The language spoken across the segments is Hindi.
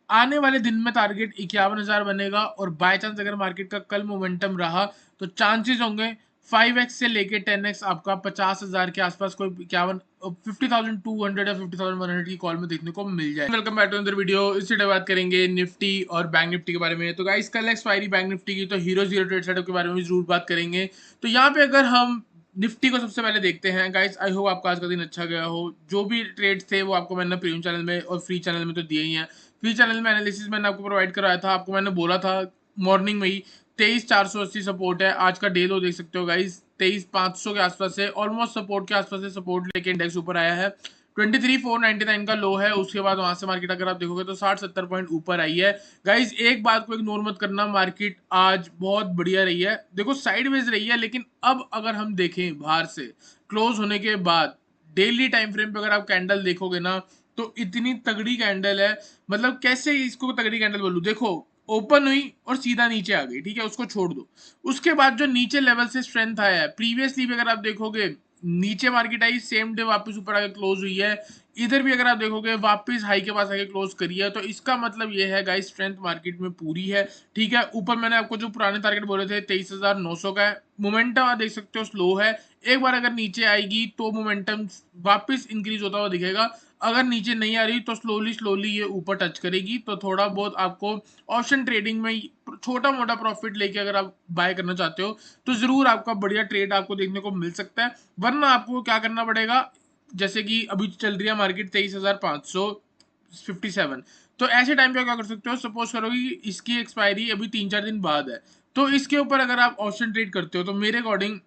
आने वाले दिन में टारगेट 51,000 बनेगा और बाय चांस अगर मार्केट का कल मोमेंटम रहा तो चांसेस होंगे 5x से लेके 10x आपका 50,000 के आसपास कोई 50,200 या 50,100 की कॉल में देखने को मिल जाए। Welcome back to another video. इस वीडियो बात करेंगे निफ्टी और बैंक निफ्टी के बारे में। तो गाइस कल एक्सपायरी बैंक निफ्टी की, तो हीरो जीरो ट्रेड सेटअप के बारे में जरूर बात करेंगे। तो यहाँ पे अगर हम निफ्टी को सबसे पहले देखते हैं गाइस, आई होप आपका आज का दिन अच्छा गया हो। जो भी ट्रेड थे वो आपको मैंने प्रीमियम चैनल में और फ्री चैनल में तो दिए ही हैं। फ्री चैनल में एनालिसिस मैंने आपको प्रोवाइड कराया था, आपको मैंने बोला था मॉर्निंग में ही 23,480 सपोर्ट है। आज का डे लो देख सकते हो गाइस 23,500 के आसपास है, ऑलमोस्ट सपोर्ट के आसपास है। सपोर्ट लेके इंडेक्स ऊपर आया है। 23,499 का लो है। उसके बाद वहां से मार्केट अगर आप देखोगे तो 60-70 पॉइंट ऊपर आई है। गाइस एक बात को इग्नोर मत करना, मार्केट आज बहुत बढ़िया रही है। देखो साइडवेज रही है, लेकिन अब अगर हम देखें बाहर से क्लोज होने के बाद डेली टाइम फ्रेम पे अगर आप कैंडल देखोगे ना, तो इतनी तगड़ी कैंडल है। मतलब कैसे इसको तगड़ी कैंडल बोलूं, देखो ओपन हुई और सीधा नीचे आ गई, ठीक है, उसको छोड़ दो। उसके बाद जो नीचे लेवल से स्ट्रेंथ आया है, प्रीवियसली भी अगर आप देखोगे नीचे मार्केट आई, सेम डे वापस ऊपर आके क्लोज हुई है। इधर भी अगर आप देखोगे वापस हाई के पास आके क्लोज करी है। तो इसका मतलब ये है गाइस स्ट्रेंथ मार्केट में पूरी है। ठीक है, ऊपर मैंने आपको जो पुराने टारगेट बोले थे 23,900 का है। मोमेंटम आप देख सकते हो स्लो है। एक बार अगर नीचे आएगी तो मोमेंटम वापस इंक्रीज होता हुआ दिखेगा। अगर नीचे नहीं आ रही तो स्लोली स्लोली ये ऊपर टच करेगी। तो थोड़ा बहुत आपको ऑप्शन ट्रेडिंग में छोटा मोटा प्रॉफिट लेके अगर आप बाय करना चाहते हो तो जरूर आपका बढ़िया ट्रेड आपको देखने को मिल सकता है। वरना आपको क्या करना पड़ेगा, जैसे कि अभी चल रही है मार्केट 23,557, तो ऐसे टाइम पे क्या कर सकते हो, सपोज करो कि इसकी एक्सपायरी अभी 3-4 दिन बाद है, तो इसके ऊपर अगर आप ऑप्शन ट्रेड करते हो तो मेरे अकॉर्डिंग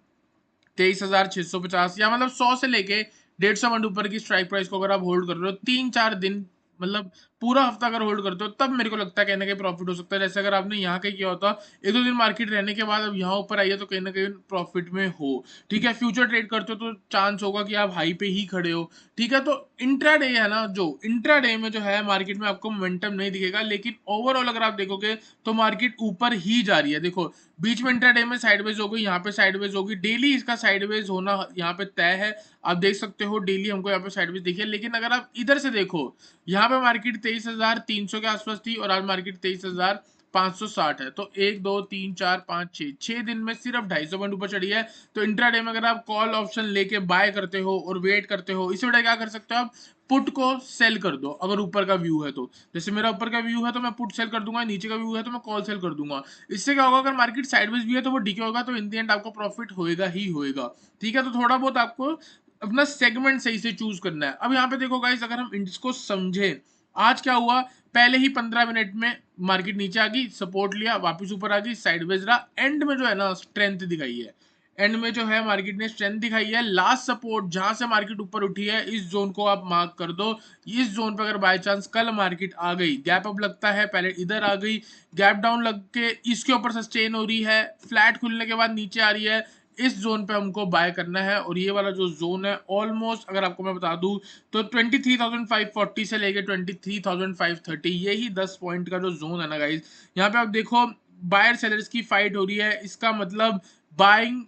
23,650 या मतलब 100 से लेके 150 पॉइंट ऊपर की स्ट्राइक प्राइस को अगर आप होल्ड कर रहे हो 3-4 दिन, मतलब पूरा हफ्ता अगर होल्ड करते हो, तब मेरे को लगता है कहीं ना कहीं प्रॉफिट हो सकता है। जैसे अगर आपने यहाँ कहीं किया होता 1-2 दिन मार्केट रहने के बाद अब यहाँ ऊपर आई है, तो कहीं ना कहीं प्रॉफिट में हो। ठीक है, फ्यूचर ट्रेड करते हो तो चांस होगा कि आप हाई पे ही खड़े हो। ठीक है, तो इंट्रा डे है ना, जो इंट्रा डे में जो है मार्केट में आपको मोमेंटम नहीं दिखेगा, लेकिन ओवरऑल अगर आप देखोगे तो मार्केट ऊपर ही जा रही है। देखो बीच में इंट्रा डे में साइडवेज हो गई, यहाँ पे साइडवेज होगी, डेली इसका साइडवेज होना यहाँ पे तय है। आप देख सकते हो डेली हमको यहाँ पे साइडवेज दिखी है। लेकिन अगर आप इधर से देखो, यहाँ पे मार्केट 23,300 के आसपास थी और आज मार्केट 23,560 है। तो 1 2 3 4 5 6 दिन में सिर्फ 250 पॉइंट ऊपर चढ़ी है। तो इंट्राडे में अगर आप कॉल ऑप्शन लेके बाय करते हो और वेट करते हो, इसी वजह क्या कर सकते हो आप, पुट को सेल कर दो अगर ऊपर का व्यू है तो। जैसे मेरा ऊपर का व्यू है तो मैं पुट सेल कर दूंगा, नीचे का व्यू है तो मैं कॉल सेल कर दूंगा। इससे क्या होगा, अगर मार्केट साइडवेज भी है तो वो डिके होगा, तो इन दी एंड आपको प्रॉफिट होएगा ही होएगा। ठीक है, तो थोड़ा बहुत आपको अपना सेगमेंट सही से चूज करना है। अब यहाँ पे देखो गाइस, अगर हम इसको समझे, आज क्या हुआ, पहले ही 15 मिनट में मार्केट नीचे आ गई, सपोर्ट लिया, वापस ऊपर आ गई, साइडवेज रहा, एंड में जो है ना स्ट्रेंथ दिखाई है। एंड में जो है मार्केट ने स्ट्रेंथ दिखाई है। लास्ट सपोर्ट जहां से मार्केट ऊपर उठी है, इस जोन को आप मार्क कर दो। इस जोन पे अगर बाय चांस कल मार्केट आ गई, गैप अप लगता है, पहले इधर आ गई, गैप डाउन लग के इसके ऊपर सस्टेन हो रही है, फ्लैट खुलने के बाद नीचे आ रही है, इस जोन पे हमको बाय करना है। और ये वाला जो जोन है ऑलमोस्ट अगर आपको मैं बता दूं तो 23,540 से लेके 23,530, यही 10 पॉइंट का जो जोन है ना गाइज। यहाँ पे आप देखो बायर सेलर्स की फाइट हो रही है। इसका मतलब बाइंग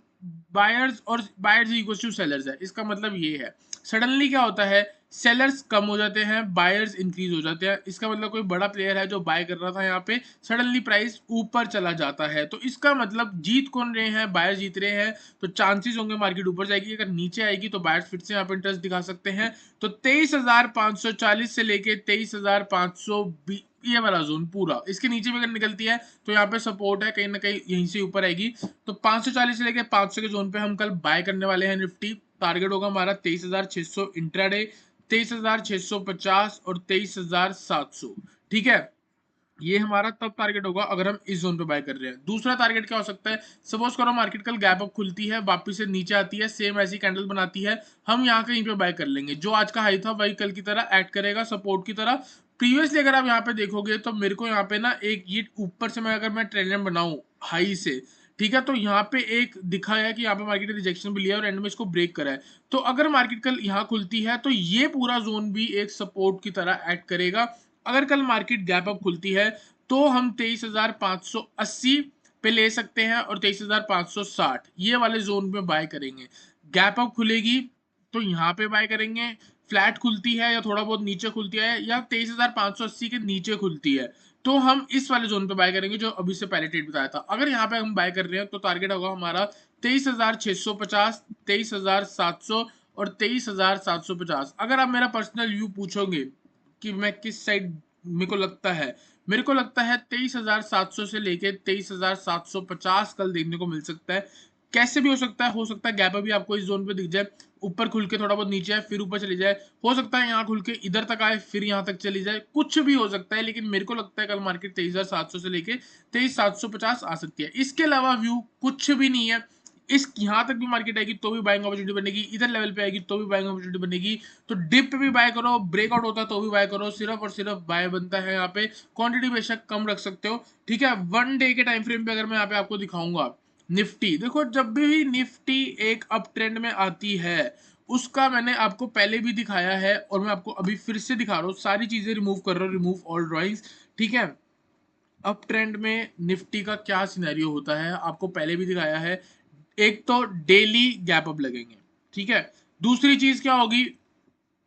बायर्स और बायर्स इक्वल टू सेलर्स है। इसका मतलब ये है, सडनली क्या होता है, सेलर्स कम हो जाते हैं, बायर्स इंक्रीज हो जाते हैं। इसका मतलब कोई बड़ा प्लेयर है जो बाय कर रहा था, यहाँ पे सडनली प्राइस ऊपर चला जाता है। तो इसका मतलब जीत कौन रहे हैं, बायर्स जीत रहे हैं। तो चांसेस होंगे मार्केट ऊपर जाएगी। अगर नीचे आएगी तो बायर्स फिर से यहाँ पे इंटरेस्ट दिखा सकते हैं। तो 23,540 से लेके 23,520, ये वाला जोन पूरा, इसके नीचे भी अगर निकलती है तो यहाँ पे सपोर्ट है, कहीं ना कहीं यहीं से ऊपर आएगी। तो 540 से लेके 500 के जोन पे हम कल बाय करने वाले हैं निफ्टी। टारगेट होगा हमारा 23,600 इंट्राडे, 23,650 और 23,700। ठीक है, ये हमारा तब टारगेट होगा अगर हम इस जोन पे बाय कर रहे हैं। दूसरा टारगेट क्या हो सकता है, सपोज करो मार्केट कल गैप अप खुलती है, वापस से नीचे आती है, सेम ऐसी कैंडल बनाती है, हम यहाँ कहीं पे बाय कर लेंगे। जो आज का हाई था वही कल की तरह एक्ट करेगा सपोर्ट की तरह। प्रीवियसली अगर आप यहाँ पे देखोगे तो मेरे को यहाँ पे ना एक ये ऊपर से मैं अगर मैं ट्रेंड लाइन बनाऊं हाई से, ठीक है, तो यहाँ पे एक दिखा है कि यहाँ पे मार्केट ने रिजेक्शन भी लिया और एंड में इसको ब्रेक करा है। तो अगर मार्केट कल यहाँ खुलती है तो ये पूरा जोन भी एक सपोर्ट की तरह एक्ट करेगा। अगर कल मार्केट गैप अप खुलती है तो हम 23,580 पे ले सकते हैं और 23,560 ये वाले जोन में बाय करेंगे। गैप अप खुलेगी तो यहाँ पे बाय करेंगे, फ्लैट खुलती है या थोड़ा बहुत नीचे खुलती है या 23,580 के नीचे खुलती है, तो हम इस वाले जोन पे बाय करेंगे जो अभी से पहले ट्रेड बताया था। अगर यहाँ पे हम बाय कर रहे हैं तो टारगेट होगा हमारा 23,650, 23,700 और 23,750। अगर आप मेरा पर्सनल व्यू पूछोगे कि मैं किस साइड मेरे को लगता है, मेरे को लगता है 23,700 से लेके 23,750 कल देखने को मिल सकता है। कैसे भी हो सकता है गैप अभी आपको इस जोन पे दिख जाए, ऊपर खुल के थोड़ा बहुत नीचे आए फिर ऊपर चली जाए, हो सकता है यहाँ खुल के इधर तक आए फिर यहाँ तक चली जाए, कुछ भी हो सकता है। लेकिन मेरे को लगता है कल मार्केट 23,700 से लेके 23,750 आ सकती है। इसके अलावा व्यू कुछ भी नहीं है। इस यहाँ तक भी मार्केट आएगी तो भी बाइंग अपॉर्चुनिटी बनेगी, इधर लेवल पे आएगी तो भी बाइंग अपॉर्चुनिटी बनेगी। तो डिप पे भी बाय करो, ब्रेकआउट होता है तो भी बाय करो, सिर्फ और सिर्फ बाय बनता है यहाँ पे। क्वांटिटी बेशक कम रख सकते हो, ठीक है। 1 डे के टाइम फ्रेम पे अगर मैं यहाँ पे आपको दिखाऊंगा निफ्टी, देखो जब भी निफ्टी एक अप ट्रेंड में आती है उसका मैंने आपको पहले भी दिखाया है और मैं आपको अभी फिर से दिखा रहा हूँ, सारी चीजें रिमूव कर रहा हूँ, रिमूव ऑल ड्राइंग्स, ठीक है। अप ट्रेंड में निफ्टी का क्या सिनेरियो होता है आपको पहले भी दिखाया है। एक तो डेली गैप अप लगेंगे, ठीक है। दूसरी चीज क्या होगी,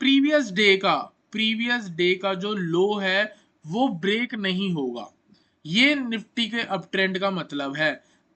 प्रीवियस डे का जो लो है वो ब्रेक नहीं होगा। ये निफ्टी के अप ट्रेंड का मतलब है।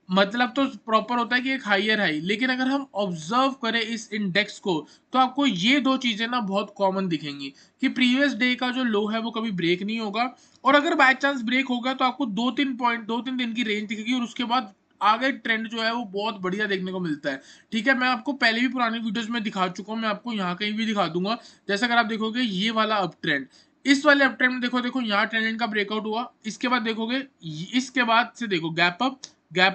मतलब तो प्रॉपर होता है कि एक हाइयर हाई, लेकिन अगर हम ऑब्जर्व करें इस इंडेक्स को तो आपको ये दो चीजें ना बहुत कॉमन दिखेंगी कि प्रीवियस डे का जो लो है वो कभी ब्रेक नहीं होगा, और अगर बाय चांस ब्रेक होगा तो आपको 2-3 दिन की रेंज दिखेगी और उसके बाद आगे ट्रेंड जो है वो बहुत बढ़िया देखने को मिलता है, ठीक है। मैं आपको पहले भी पुरानी वीडियोस में दिखा चुका हूँ, मैं आपको यहाँ कहीं भी दिखा दूंगा। जैसे अगर आप देखोगे ये वाला अप ट्रेंड, इस वाले अप ट्रेंड में देखो देखो यहाँ ट्रेंड लाइन का ब्रेकआउट हुआ, इसके बाद देखोगे इसके बाद से देखो गैप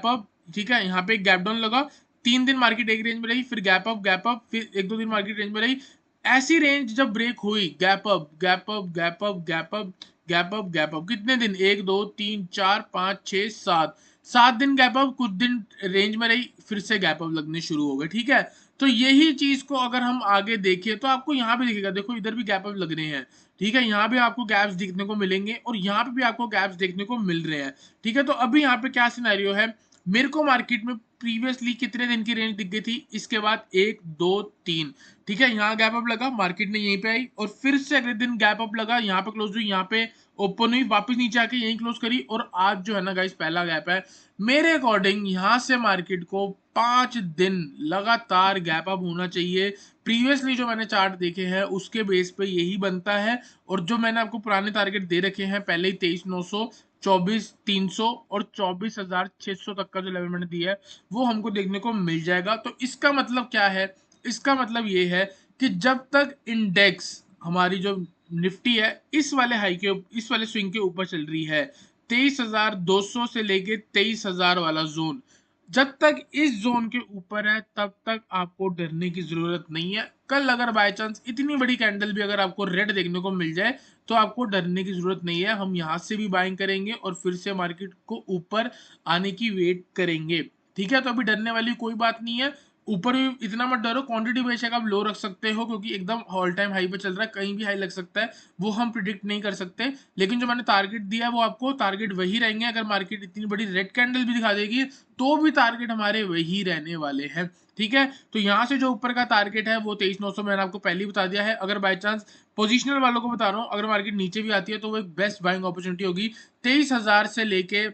अप, ठीक है। यहाँ पे एक गैप डाउन लगा, 3 दिन मार्केट एक रेंज में रही, फिर गैप अप, फिर 1-2 दिन मार्केट रेंज में रही। ऐसी रेंज जब ब्रेक हुई, gap up gap up gap up gap up gap up gap up, कितने दिन, 1 2 3 4 5 6 7 7 दिन गैप अप, कुछ दिन रेंज में रही, फिर से गैप अप लगने शुरू हो गए, ठीक है। तो यही चीज को अगर हम आगे देखें तो आपको यहाँ भी दिखेगा, देखो इधर भी गैप अप लग रहे हैं, ठीक है। यहाँ भी आपको गैप्स दिखने को मिलेंगे और यहाँ पे भी आपको गैप्स देखने को मिल रहे हैं, ठीक है। तो अभी यहाँ पे क्या सिनेरियो है, मेरे को मार्केट में प्रीवियसली कितने दिन की रेंज दिख गई थी, इसके बाद 1 2 3, ठीक है। यहाँ गैप अप लगा, मार्केट ने यहीं पे आई और फिर से अगले दिन गैप अप लगा, यहाँ पे क्लोज हुई, यहाँ पे ओपन हुई, वापस नीचे आके यहीं क्लोज करी और आज जो है ना गाइस पहला गैप है। मेरे अकॉर्डिंग यहाँ से मार्केट को 5 दिन लगातार गैप अप होना चाहिए। प्रीवियसली जो मैंने चार्ट देखे हैं उसके बेस पे यही बनता है, और जो मैंने आपको पुराने टारगेट दे रखे हैं पहले ही 23,900, 24,300 और 24,600 तक का जो लेवल मैंने दिया है वो हमको देखने को मिल जाएगा। तो इसका मतलब क्या है, इसका मतलब ये है कि जब तक इंडेक्स हमारी जो निफ्टी है इस वाले हाई के इस वाले स्विंग के ऊपर चल रही है, 23,200 से लेके 23,000 वाला जोन, जब तक इस जोन के ऊपर है तब तक आपको डरने की जरूरत नहीं है। कल अगर बाय चांस इतनी बड़ी कैंडल भी अगर आपको रेड देखने को मिल जाए तो आपको डरने की जरूरत नहीं है। हम यहाँ से भी बाइंग करेंगे और फिर से मार्केट को ऊपर आने की वेट करेंगे, ठीक है। तो अभी डरने वाली कोई बात नहीं है। ऊपर भी इतना मत डरो, क्वांटिटी बेशक आप लो रख सकते हो क्योंकि एकदम ऑल टाइम हाई पे चल रहा है, कहीं भी हाई लग सकता है, वो हम प्रिडिक्ट नहीं कर सकते। लेकिन जो मैंने टारगेट दिया है वो आपको टारगेट वही रहेंगे। अगर मार्केट इतनी बड़ी रेड कैंडल भी दिखा देगी तो भी टारगेट हमारे वही रहने वाले हैं, ठीक है। तो यहाँ से जो ऊपर का टारगेट है वो 23,900 मैंने आपको पहले ही बता दिया है। अगर बाय चांस पोजिशनल वालों को बता रहा हूँ, अगर मार्केट नीचे भी आती है तो वो एक बेस्ट बाइंग अपॉर्चुनिटी होगी 23,000 से लेके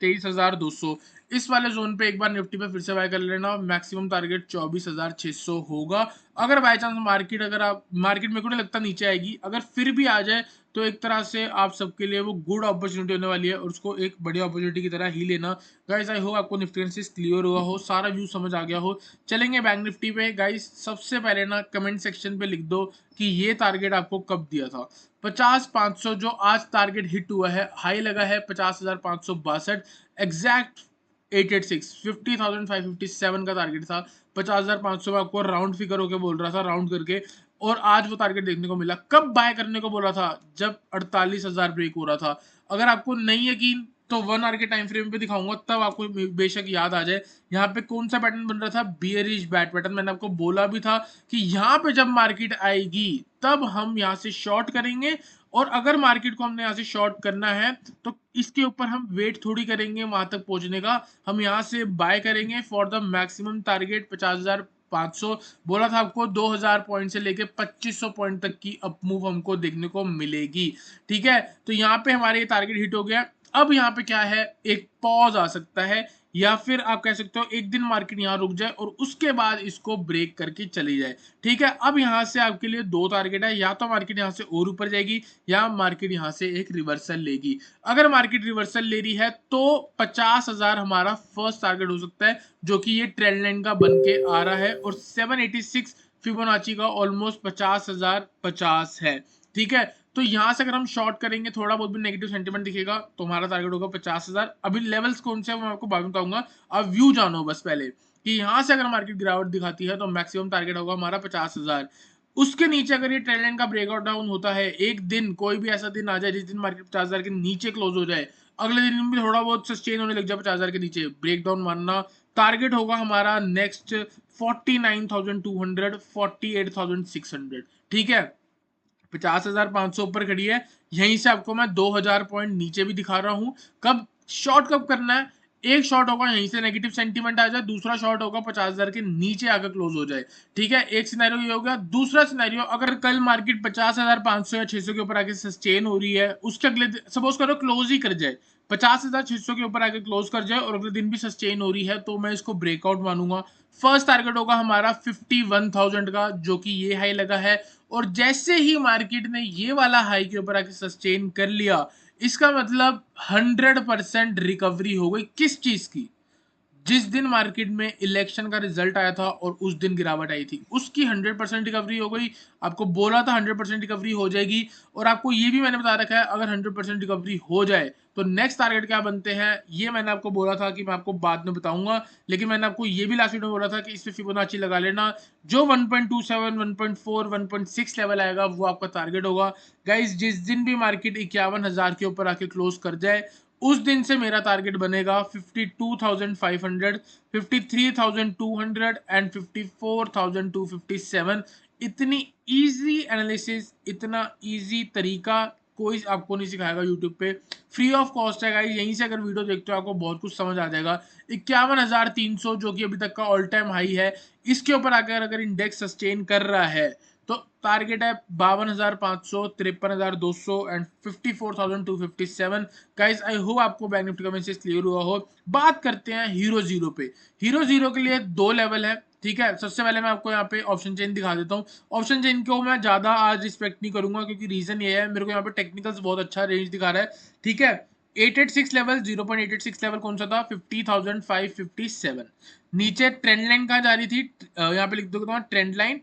23,200, इस वाले जोन पे एक बार निफ्टी पे फिर से बाय कर लेना। मैक्सिमम टारगेट 24,600 होगा। अगर बाय चांस मार्केट, अगर आप मार्केट मेरे को नहीं लगता नीचे आएगी, अगर फिर भी आ जाए तो एक तरह से आप सबके लिए वो गुड अपॉर्चुनिटी होने वाली है और उसको एक बड़ी अपॉर्चुनिटी की तरह ही लेना। गाइस आई होप आपको निफ्टी एनालिसिस क्लियर हुआ हो, सारा व्यू समझ आ गया हो। चलेंगे बैंक निफ्टी पे। गाइस सबसे पहले ना कमेंट सेक्शन पे लिख दो कि ये टारगेट आपको कब दिया था। 50,500 जो आज टारगेट हिट हुआ है, हाई लगा है 50,562, एग्जैक्ट 886, 50,557 का टारगेट था। 50,500 में आपको राउंड फिगर होके बोल रहा था, राउंड करके, और आज वो टारगेट देखने को मिला। कब बाय करने को बोला था, जब 48,000 ब्रेक हो रहा था। अगर आपको नहीं यकीन तो 1 आवर के टाइम फ्रेम पे दिखाऊंगा तब आपको बेशक याद आ जाए यहाँ पे कौन सा पैटर्न बन रहा था, बियरिश बैट पैटर्न। मैंने आपको बोला भी था कि यहाँ पे जब मार्केट आएगी तब हम यहाँ से शॉर्ट करेंगे, और अगर मार्केट को हमने यहाँ से शॉर्ट करना है तो इसके ऊपर हम वेट थोड़ी करेंगे वहां तक पहुंचने का, हम यहाँ से बाय करेंगे फॉर द मैक्सिमम टारगेट 2500, बोला था आपको 2000 पॉइंट से लेके 2500 पॉइंट तक की अप मूव हमको देखने को मिलेगी। ठीक है, तो यहाँ पे हमारे ये टारगेट हिट हो गया। अब यहाँ पे क्या है, एक पॉज आ सकता है, या फिर आप कह सकते हो एक दिन मार्केट यहाँ रुक जाए और उसके बाद इसको ब्रेक करके चली जाए। ठीक है, अब यहाँ से आपके लिए दो टारगेट है, या तो मार्केट यहाँ से और ऊपर जाएगी या मार्केट यहाँ से एक रिवर्सल लेगी। अगर मार्केट रिवर्सल ले रही है तो 50,000 हमारा फर्स्ट टारगेट हो सकता है, जो कि ये ट्रेंड लाइन का बन के आ रहा है, और 786 फिबोनाची का ऑलमोस्ट 50,050 है। ठीक है, तो यहां से अगर हम शॉर्ट करेंगे, थोड़ा बहुत भी नेगेटिव सेंटीमेंट दिखेगा तो हमारा टारगेट होगा 50,000। अभी लेवल्स कौन से है वो मैं आपको बाद में बताऊंगा, अब व्यू जानो बस पहले कि यहां से अगर मार्केट गिरावट दिखाती है तो मैक्सिमम टारगेट होगा हमारा 50,000। उसके नीचे अगर ये ट्रेंड लाइन का ब्रेकआउट डाउन होता है, एक दिन कोई भी ऐसा दिन आ जाए जिस दिन मार्केट 50,000 के नीचे क्लोज हो जाए, अगले दिन भी थोड़ा बहुत सस्टेन होने लग जाए 50,000 के नीचे, ब्रेक डाउन मानना, टारगेट होगा हमारा नेक्स्ट 49,200, 48,600। ठीक है, 50,500 ऊपर खड़ी है, यहीं से आपको मैं 2,000 पॉइंट नीचे भी दिखा रहा हूं। कब शॉर्ट कब करना है, एक शॉर्ट होगा यहीं से नेगेटिव सेंटीमेंट आ जाए, दूसरा शॉर्ट होगा 50,000 के नीचे आकर क्लोज हो जाए। ठीक है, एक सिनेरियो ये हो गया। दूसरा सिनेरियो, अगर कल मार्केट 50,500 या 600 के ऊपर आके सस्टेन हो रही है, उसके अगले सपोज करो क्लोज ही कर जाए, 50,600 के ऊपर आके क्लोज कर जाए और अगले दिन भी सस्टेन हो रही है, तो मैं इसको ब्रेकआउट मानूंगा। फर्स्ट टारगेट होगा हमारा 51,000 का, जो कि ये हाई लगा है, और जैसे ही मार्केट ने ये वाला हाई के ऊपर आके सस्टेन कर लिया, इसका मतलब 100% रिकवरी हो गई। किस चीज की, जिस दिन मार्केट में इलेक्शन का रिजल्ट आया था और उस दिन गिरावट आई थी, उसकी 100% रिकवरी हो गई। आपको बोला था 100% रिकवरी हो जाएगी, और आपको ये भी मैंने बता रखा है अगर 100% रिकवरी हो जाए तो नेक्स्ट टारगेट क्या बनते हैं, ये मैंने आपको बोला था कि मैं आपको बाद में बताऊंगा। लेकिन मैंने आपको ये भी लास्ट वीडियो में बोला था कि इसमें फिबोनाची लगा लेना, जो 1.27, 1.4, 1.6 लेवल आएगा वो आपका टारगेट होगा। गाइज, जिस दिन भी मार्केट 51,000 के ऊपर आके क्लोज कर जाए, उस दिन से मेरा टारगेट बनेगा 52,500, 53,200 एंड 54,257। इतनी इजी एनालिसिस, इतना इजी तरीका कोई आपको नहीं सिखाएगा यूट्यूब पे, फ्री ऑफ कॉस्ट है गाइस। यहीं से अगर वीडियो देखते हो आपको बहुत कुछ समझ आ जाएगा। 51,300 जो कि अभी तक का ऑल टाइम हाई है, इसके ऊपर अगर इंडेक्स सस्टेन कर रहा है तो टारगेट है 52,500, 53,200 एंड 54,257। गाइस, आई होप आपको बैंक निफ्टी का मैसेज क्लियर हुआ हो। बात करते हैं हीरो जीरो पे। हीरो जीरो के लिए दो लेवल है। ठीक है, सबसे पहले मैं आपको यहाँ पे ऑप्शन चेन दिखा देता हूँ। ऑप्शन चेन को मैं ज्यादा आज रिस्पेक्ट नहीं करूंगा, क्योंकि रीजन ये है, मेरे को यहाँ पे टेक्निकल्स बहुत अच्छा रेंज दिखा रहा है। ठीक है, 886 लेवल, 0.886 लेवल कौन सा था, 50,557। नीचे ट्रेंड लाइन कहाँ जा रही थी, यहाँ पे लिख दो ट्रेंड लाइन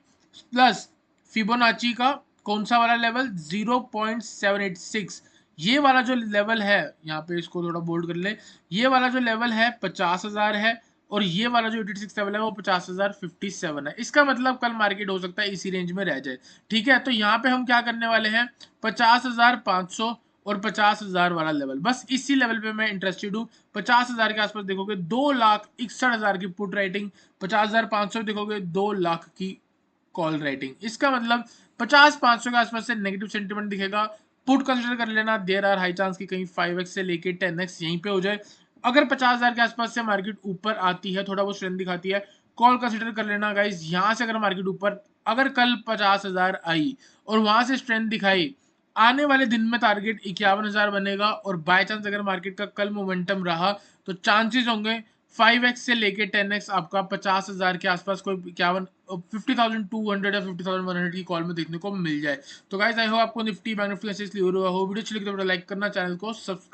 प्लस फिबोनाची का कौन सा वाला लेवल, 0.786। ये वाला जो लेवल है, यहाँ पे इसको थोड़ा बोल्ड कर ले, ये वाला जो लेवल है 50,000 है, और ये वाला जो 86 लेवल है वो 50,057 है। इसका मतलब कल मार्केट हो सकता है इसी रेंज में रह जाए। ठीक है, तो यहाँ पे हम क्या करने वाले हैं, 50,500 और 50,000 वाला लेवल, बस इसी लेवल पे मैं इंटरेस्टेड हूँ। 50,000 के आसपास देखोगे 2,61,000 की पुट राइटिंग, 50,500 देखोगे 2 लाख की कॉल राइटिंग। इसका मतलब 50-500 के आसपास से नेगेटिव सेंटीमेंट दिखेगा, पुट कंसिडर कर लेना, देयर आर हाई चांस की कहीं 5x से लेके 10x यहीं पे हो जाए। अगर 50,000 के आसपास से मार्केट ऊपर आती है, थोड़ा बहुत स्ट्रेंथ दिखाती है, कॉल कंसिडर कर लेना गाइस। यहां से अगर मार्केट ऊपर, अगर कल 50,000 आई और वहां से स्ट्रेंथ दिखाई, आने वाले दिन में टारगेट 51,000 बनेगा, और बाय चांस अगर मार्केट का कल मोमेंटम रहा तो चांसेस होंगे 5x से लेके 10x आपका 50,000 के आसपास कोई 50,200 या 50,100 की कॉल में देखने को मिल जाए। तो गाइस, आई होप आपको निफ्टी बैंक निफ्टी क्लियर हुआ हो। वीडियो अच्छी लगी तो लाइक करना, चैनल को सब्सक्राइब